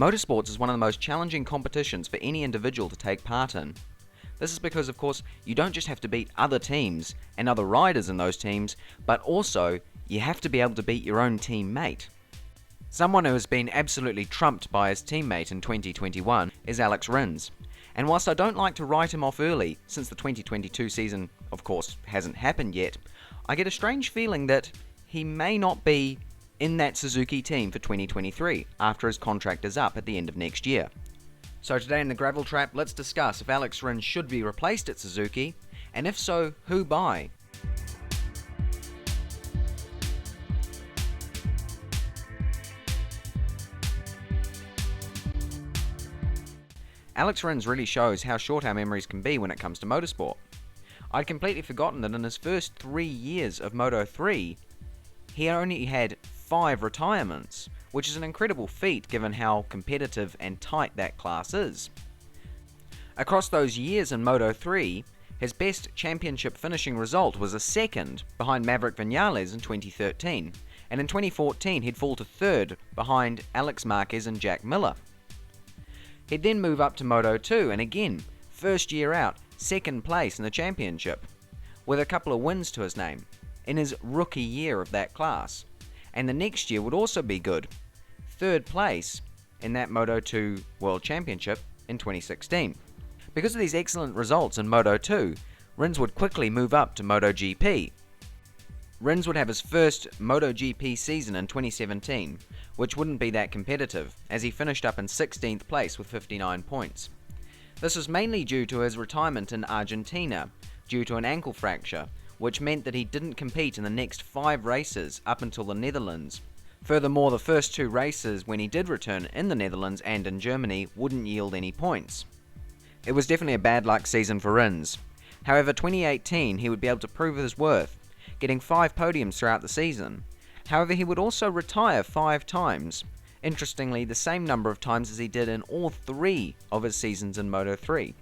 Motorsports is one of the most challenging competitions for any individual to take part in. This is because, of course, you don't just have to beat other teams and other riders in those teams, but also you have to be able to beat your own teammate. Someone who has been absolutely trumped by his teammate in 2021 is Alex Rins. And whilst I don't like to write him off early, since the 2022 season, of course, hasn't happened yet, I get a strange feeling that he may not be in that Suzuki team for 2023 after his contract is up at the end of next year. So today in the Gravel Trap, let's discuss if Alex Rins should be replaced at Suzuki, and if so, who by? Alex Rins really shows how short our memories can be when it comes to motorsport. I'd completely forgotten that in his first 3 years of Moto 3, he only had 5 retirements, which is an incredible feat given how competitive and tight that class is. Across those years in Moto 3, his best championship finishing result was a second behind Maverick Vinales in 2013, and in 2014 he'd fall to third behind Alex Marquez and Jack Miller. He'd then move up to Moto 2, and again, first year out, second place in the championship, with a couple of wins to his name, in his rookie year of that class. And the next year would also be good, third place in that Moto 2 World Championship in 2016. Because of these excellent results in Moto 2, Rins would quickly move up to MotoGP. Rins would have his first MotoGP season in 2017, which wouldn't be that competitive, as he finished up in 16th place with 59 points. This was mainly due to his retirement in Argentina, due to an ankle fracture, which meant that he didn't compete in the next 5 races up until the Netherlands. Furthermore, the first 2 races when he did return in the Netherlands and in Germany wouldn't yield any points. It was definitely a bad luck season for Rins. However, 2018 he would be able to prove his worth, getting 5 podiums throughout the season. However, he would also retire 5 times, interestingly the same number of times as he did in all 3 of his seasons in Moto 3.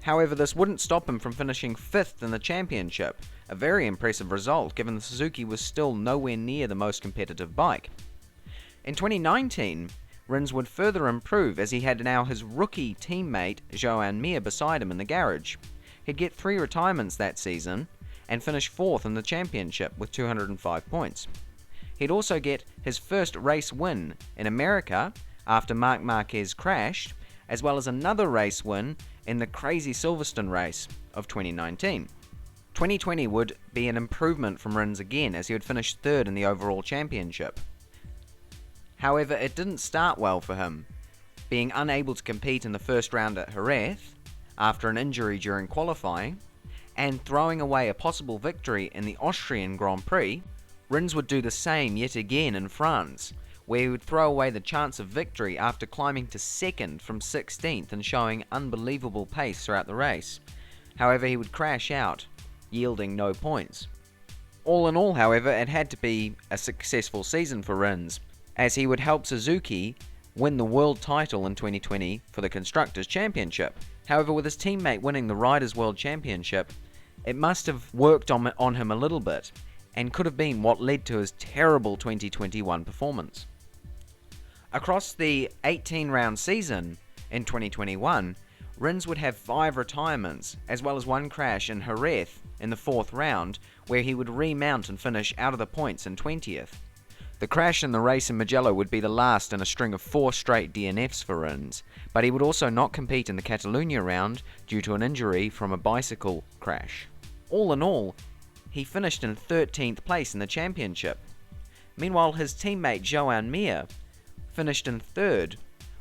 However, this wouldn't stop him from finishing 5th in the championship, a very impressive result given the Suzuki was still nowhere near the most competitive bike. In 2019, Rins would further improve as he had now his rookie teammate Joan Mir beside him in the garage. He'd get 3 retirements that season and finish 4th in the championship with 205 points. He'd also get his first race win in America after Marc Marquez crashed, as well as another race win in the crazy Silverstone race of 2019. 2020 would be an improvement from Rins again, as he would finish 3rd in the overall championship. However, it didn't start well for him, being unable to compete in the first round at Jerez after an injury during qualifying, and throwing away a possible victory in the Austrian Grand Prix. Rins would do the same yet again in France, where he would throw away the chance of victory after climbing to 2nd from 16th and showing unbelievable pace throughout the race. However, he would crash out, yielding no points. All in all, however, it had to be a successful season for Rins, as he would help Suzuki win the world title in 2020 for the Constructors' Championship. However, with his teammate winning the Riders' World Championship, it must have worked on him a little bit, and could have been what led to his terrible 2021 performance. Across the 18-round season in 2021, Rins would have 5 retirements, as well as 1 crash in Jerez in the 4th round, where he would remount and finish out of the points in 20th. The crash in the race in Mugello would be the last in a string of 4 straight DNFs for Rins, but he would also not compete in the Catalunya round due to an injury from a bicycle crash. All in all, he finished in 13th place in the championship. Meanwhile, his teammate Joan Mir finished in 3rd,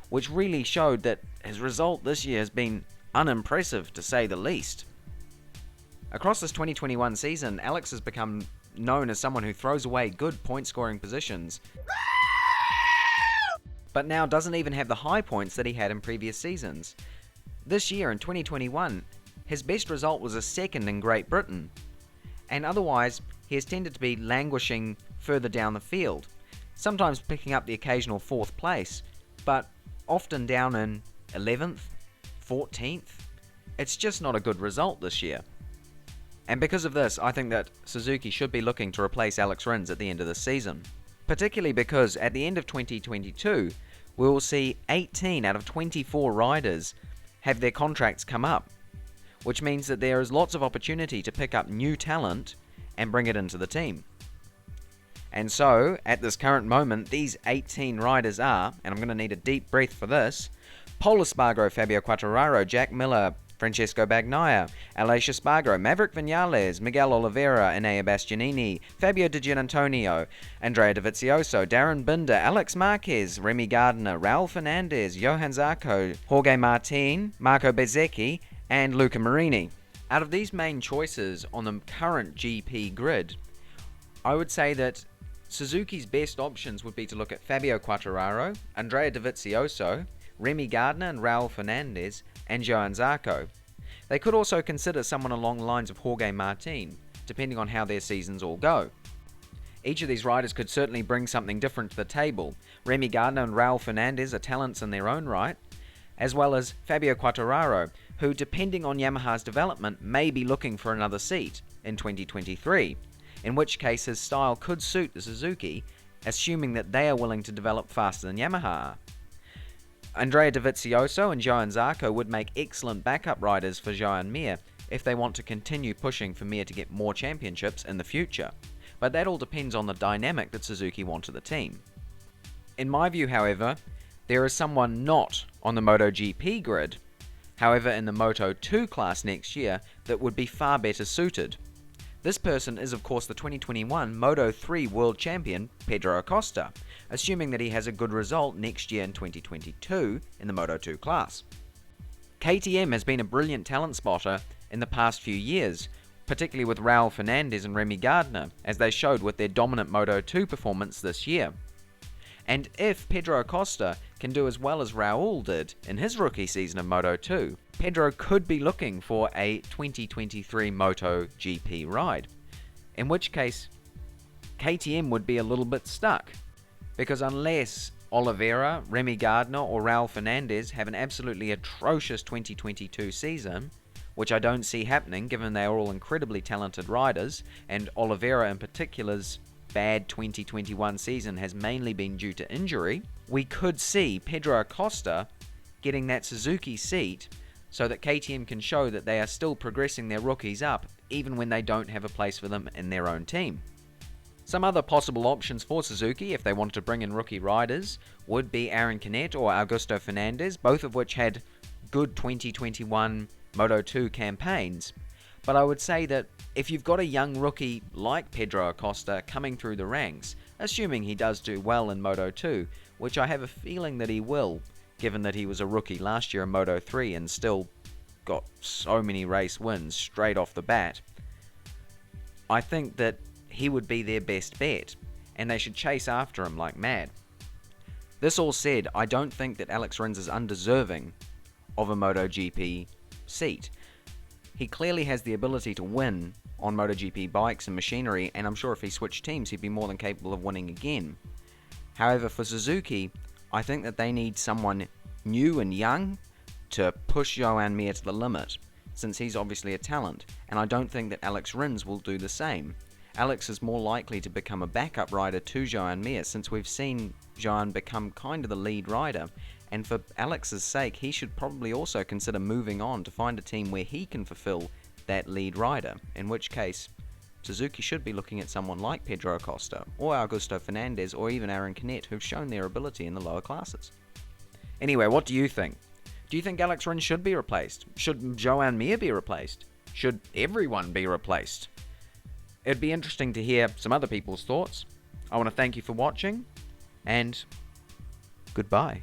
which really showed that his result this year has been unimpressive to say the least. Across this 2021 season, Alex has become known as someone who throws away good point-scoring positions, but now doesn't even have the high points that he had in previous seasons. This year, in 2021, his best result was a 2nd in Great Britain, and otherwise he has tended to be languishing further down the field, sometimes picking up the occasional 4th place, but often down in 11th, 14th. It's just not a good result this year. And because of this, I think that Suzuki should be looking to replace Alex Rins at the end of the season. Particularly because at the end of 2022, we will see 18 out of 24 riders have their contracts come up, which means that there is lots of opportunity to pick up new talent and bring it into the team. And so, at this current moment, these 18 riders are, and I'm going to need a deep breath for this, Pol Espargaro, Fabio Quartararo, Jack Miller, Francesco Bagnaia, Aleix Espargaro, Maverick Viñales, Miguel Oliveira, Enea Bastianini, Fabio Di Giannantonio, Andrea Dovizioso, Darren Binder, Alex Marquez, Remy Gardner, Raul Fernandez, Johann Zarco, Jorge Martin, Marco Bezzecchi, and Luca Marini. Out of these main choices on the current GP grid, I would say that Suzuki's best options would be to look at Fabio Quartararo, Andrea Dovizioso, Remy Gardner and Raul Fernandez, and Johann Zarco. They could also consider someone along the lines of Jorge Martin, depending on how their seasons all go. Each of these riders could certainly bring something different to the table. Remy Gardner and Raul Fernandez are talents in their own right, as well as Fabio Quartararo, who, depending on Yamaha's development, may be looking for another seat in 2023, in which case his style could suit the Suzuki, assuming that they are willing to develop faster than Yamaha are. Andrea Dovizioso and Johann Zarco would make excellent backup riders for Joan Mir if they want to continue pushing for Mir to get more championships in the future, but that all depends on the dynamic that Suzuki want to the team. In my view, however, there is someone not on the MotoGP grid, however in the Moto 2 class next year, that would be far better suited. This person is of course the 2021 Moto 3 World Champion Pedro Acosta, assuming that he has a good result next year in 2022 in the Moto 2 class. KTM has been a brilliant talent spotter in the past few years, particularly with Raul Fernandez and Remy Gardner, as they showed with their dominant Moto 2 performance this year. And if Pedro Acosta can do as well as Raul did in his rookie season of Moto 2, Pedro could be looking for a 2023 MotoGP ride, in which case KTM would be a little bit stuck, because unless Oliveira, Remy Gardner or Raul Fernandez have an absolutely atrocious 2022 season, which I don't see happening given they are all incredibly talented riders, and Oliveira in particular's bad 2021 season has mainly been due to injury, we could see Pedro Acosta getting that Suzuki seat so that KTM can show that they are still progressing their rookies up even when they don't have a place for them in their own team. Some other possible options for Suzuki if they wanted to bring in rookie riders would be Aaron Canet or Augusto Fernandez, both of which had good 2021 Moto 2 campaigns. But I would say that if you've got a young rookie like Pedro Acosta coming through the ranks, assuming he does do well in Moto 2, which I have a feeling that he will, given that he was a rookie last year in Moto 3 and still got so many race wins straight off the bat, I think that he would be their best bet, and they should chase after him like mad. This all said, I don't think that Alex Rins is undeserving of a MotoGP seat. He clearly has the ability to win on MotoGP bikes and machinery, and I'm sure if he switched teams he'd be more than capable of winning again. However, for Suzuki, I think that they need someone new and young to push Joan Mir to the limit, since he's obviously a talent, and I don't think that Alex Rins will do the same. Alex is more likely to become a backup rider to Joan Mir, since we've seen Joan become kind of the lead rider, and for Alex's sake, he should probably also consider moving on to find a team where he can fulfill that lead rider, in which case Suzuki should be looking at someone like Pedro Acosta, or Augusto Fernandez, or even Aaron Canet, who've shown their ability in the lower classes. Anyway, what do you think? Do you think Alex Rins should be replaced? Should Joan Mir be replaced? Should everyone be replaced? It'd be interesting to hear some other people's thoughts. I want to thank you for watching, and goodbye.